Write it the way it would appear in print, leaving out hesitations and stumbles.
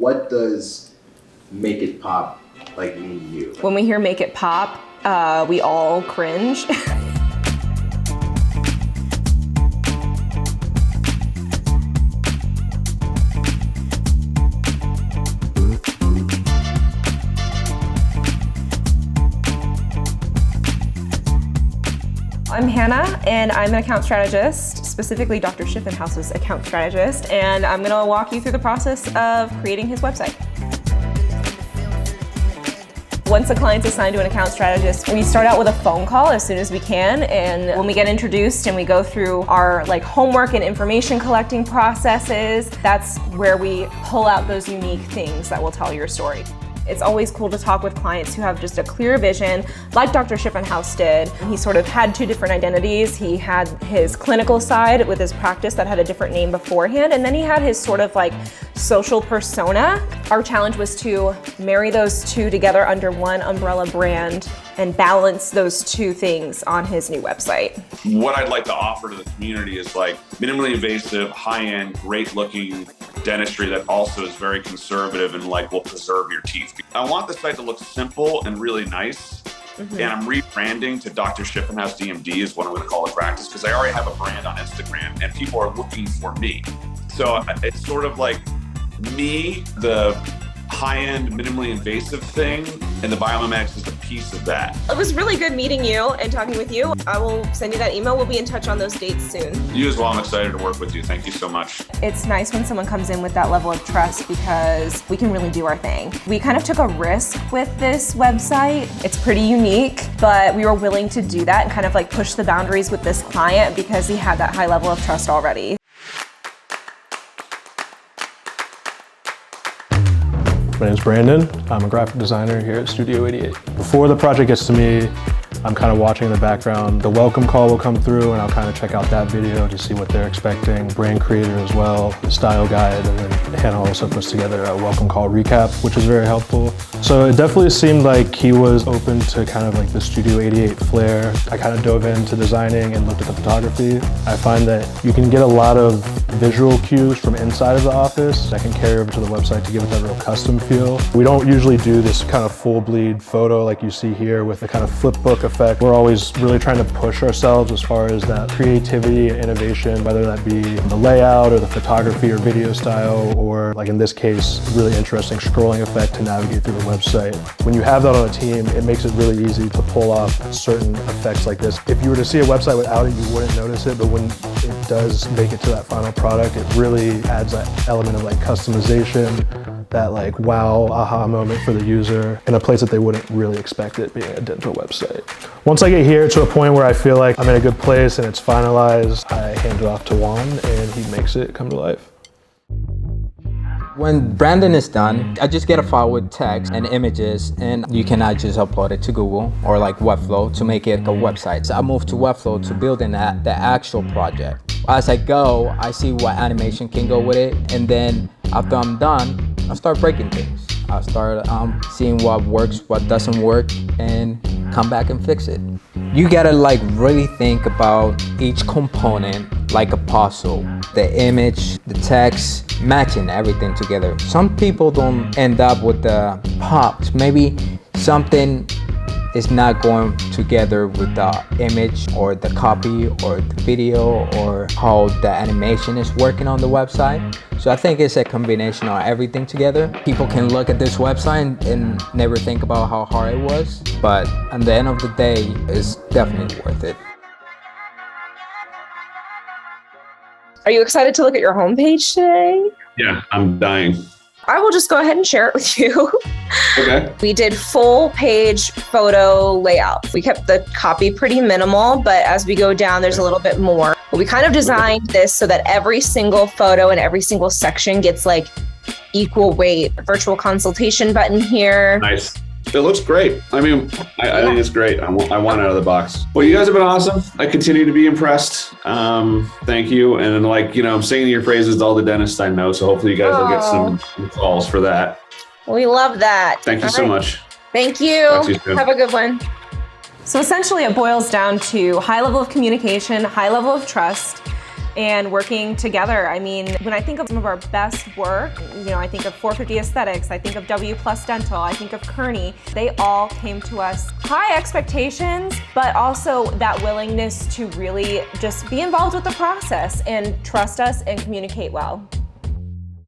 What does make it pop like mean to you? When we hear make it pop, we all cringe. I'm Hannah, and I'm an account strategist, specifically Dr. Schiffinhouse's account strategist, and I'm gonna walk you through the process of creating his website. Once a client's assigned to an account strategist, we start out with a phone call as soon as we can, and when we get introduced and we go through our homework and information collecting processes, that's where we pull out those unique things that will tell your story. It's always cool to talk with clients who have just a clear vision, like Dr. Schiffinhouse did. He sort of had two different identities. He had his clinical side with his practice that had a different name beforehand, and then he had his sort of social persona. Our challenge was to marry those two together under one umbrella brand and balance those two things on his new website. What I'd like to offer to the community is minimally invasive, high-end, great-looking dentistry that also is very conservative and will preserve your teeth. I want the site to look simple and really nice. Mm-hmm. And I'm rebranding to Dr. Schiffinhouse DMD is what I'm going to call it practice, because I already have a brand on Instagram and people are looking for me. So it's sort of like me, the high-end, minimally invasive thing, and the biomimetics is a piece of that. It was really good meeting you and talking with you. I will send you that email. We'll be in touch on those dates soon. You as well. I'm excited to work with you. Thank you so much. It's nice when someone comes in with that level of trust because we can really do our thing. We kind of took a risk with this website. It's pretty unique, but we were willing to do that and kind of push the boundaries with this client because he had that high level of trust already. My name's Brandon. I'm a graphic designer here at Studio 88. Before the project gets to me, I'm kind of watching in the background. The welcome call will come through and I'll kind of check out that video to see what they're expecting. Brand creator as well, the style guide, and then Hannah also puts together a welcome call recap, which is very helpful. So it definitely seemed like he was open to kind of the Studio 88 flair. I kind of dove into designing and looked at the photography. I find that you can get a lot of visual cues from inside of the office that can carry over to the website to give it that real custom feel. We don't usually do this kind of full bleed photo like you see here with the kind of flip book effect. We're always really trying to push ourselves as far as that creativity and innovation, whether that be the layout or the photography or video style, or in this case, really interesting scrolling effect to navigate through the website. When you have that on a team, it makes it really easy to pull off certain effects like this. If you were to see a website without it, you wouldn't notice it, but when it does make it to that final product, it really adds that element of customization, that wow, aha moment for the user in a place that they wouldn't really expect it being a dental website. Once I get here to a point where I feel like I'm in a good place and it's finalized, I hand it off to Juan and he makes it come to life. When Brandon is done, I just get a file with text and images, and you cannot just upload it to Google or Webflow to make it a website. So I moved to Webflow to building the actual project. As I go, I see what animation can go with it, and then after I'm done, I start breaking things. I start seeing what works, what doesn't work, and come back and fix it. You gotta really think about each component like a puzzle. The image, the text, matching everything together. Some people don't end up with the pops. Maybe something is not going together with the image or the copy or the video or how the animation is working on the website. So I think it's a combination of everything together. People can look at this website and never think about how hard it was, but at the end of the day, it's definitely worth it. Are you excited to look at your homepage today? Yeah, I'm dying. I will just go ahead and share it with you. Okay. We did full page photo layout. We kept the copy pretty minimal, but as we go down, there's a little bit more. We kind of designed this so that every single photo and every single section gets equal weight. Virtual consultation button here. Nice. It looks great. I think it's great. I want out of the box. Well, you guys have been awesome. I continue to be impressed. Thank you. And I'm singing your praises to all the dentists I know. So hopefully you guys will get some calls for that. We love that. Thank you so much. Thank you. Talk to you soon. Have a good one. So essentially it boils down to high level of communication, high level of trust, and working together. I mean, when I think of some of our best work, you know, I think of 450 Aesthetics, I think of W Plus Dental, I think of Kearney. They all came to us high expectations, but also that willingness to really just be involved with the process and trust us and communicate well.